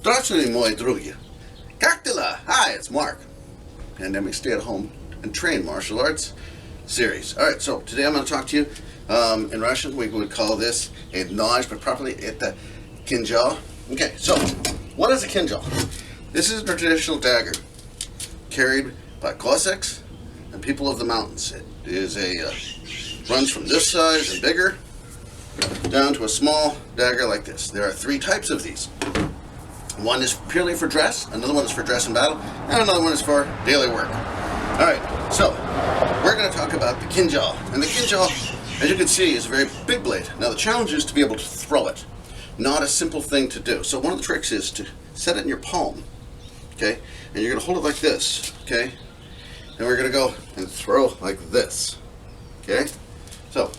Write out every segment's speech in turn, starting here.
Здравствуй, мой други. Как дела? Hi, it's Mark. Pandemic Stay at Home and Train Martial Arts series. Alright, so today I'm going to talk to you in Russian. We would call this a noj, but properly это Kinjal. Okay, so what is a Kinjal? This is a traditional dagger carried by Cossacks and people of the mountains. It is runs from this size and bigger down to a small dagger like this. There are three types of these. One is purely for dress, another one is for dress and battle, and another one is for daily work. Alright, so we're going to talk about the Kinjal. And the Kinjal, as you can see, is a very big blade. Now the challenge is to be able to throw it. Not a simple thing to do. So one of the tricks is to set it in your palm, okay? And you're going to hold it like this, okay? And we're going to go and throw like this, okay? So,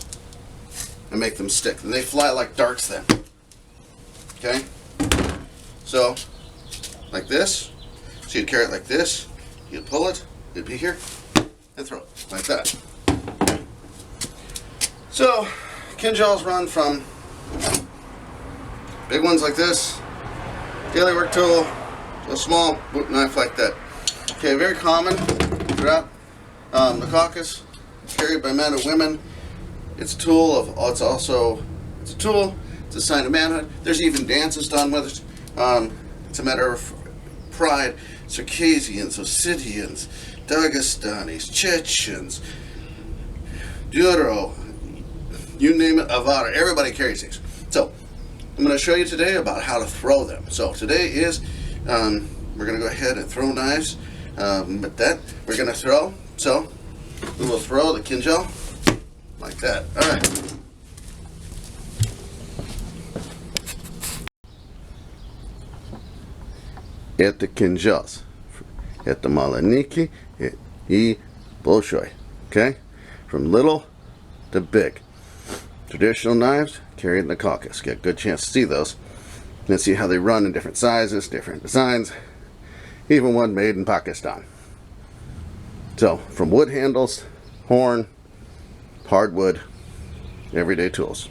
and make them stick. And they fly like darts then, okay? So, like this. So you'd carry it like this, you'd pull it, it'd be here, and throw it, like that. So, Kinjals run from big ones like this, daily work tool, to a small boot knife like that. Okay, very common throughout the Caucasus, carried by men and women. It's a tool of, it's a tool, it's a sign of manhood. There's even dances done with it. It's a matter of pride. Circassians, Ossetians, Dagestanis, Chechens, Duro, you name it, Avara, everybody carries these. So, I'm going to show you today about how to throw them. So, today is, we're going to go ahead and throw knives. With that, we're going to throw. So, we will throw the Kinjal like that. Alright. Это Kinjals. Это маленький и большой. Okay? From little to big. Traditional knives carried in the Caucasus. Get a good chance to see those. And see how they run in different sizes, different designs. Even one made in Pakistan. So, from wood handles, horn, hardwood, everyday tools.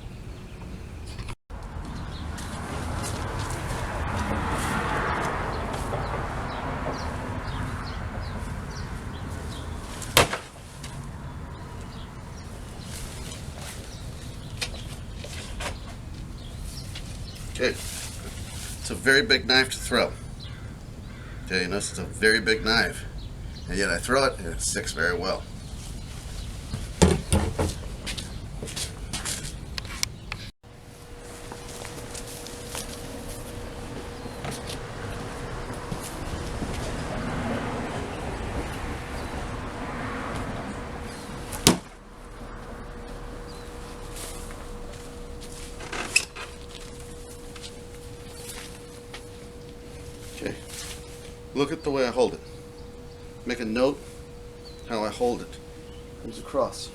Okay, it's a very big knife to throw. Okay, you notice it's a very big knife, and yet I throw it and it sticks very well. Okay, look at the way I hold it. Make a note how I hold it. Comes across.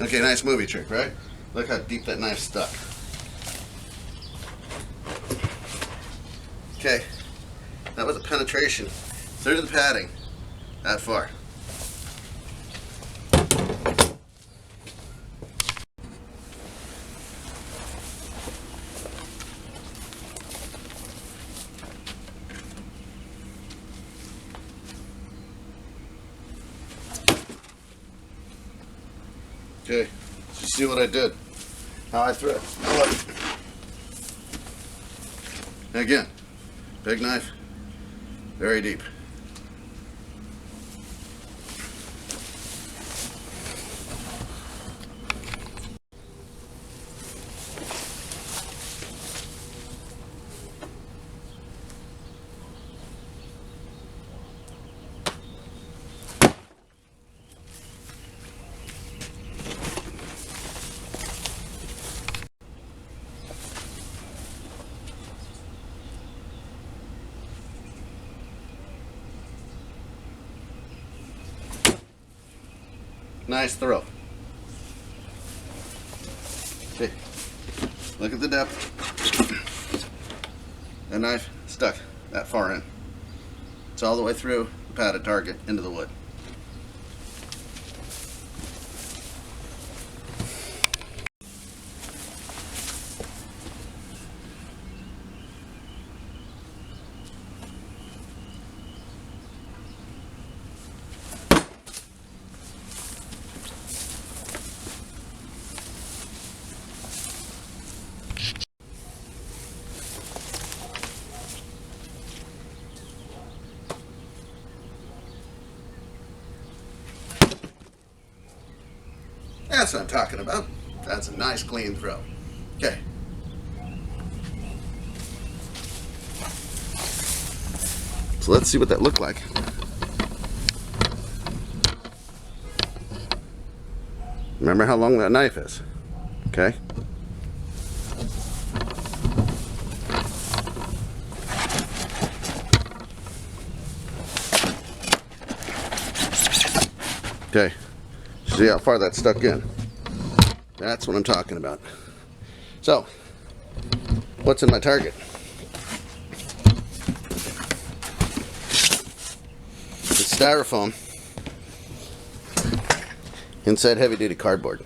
Okay, nice movie trick, right? Look how deep that knife stuck. Okay, that was a penetration through the padding, that far. Okay, so you see what I did, how I threw it. Now look. And again, big knife, very deep. Nice throw. Okay. Look at the depth. That knife stuck that far in. It's all the way through the padded target into the wood. That's what I'm talking about. That's a nice clean throw. Okay. So let's see what that looked like. Remember how long that knife is. Okay. Okay. See how far that's stuck in? That's what I'm talking about. So, what's in my target? It's styrofoam inside heavy-duty cardboard.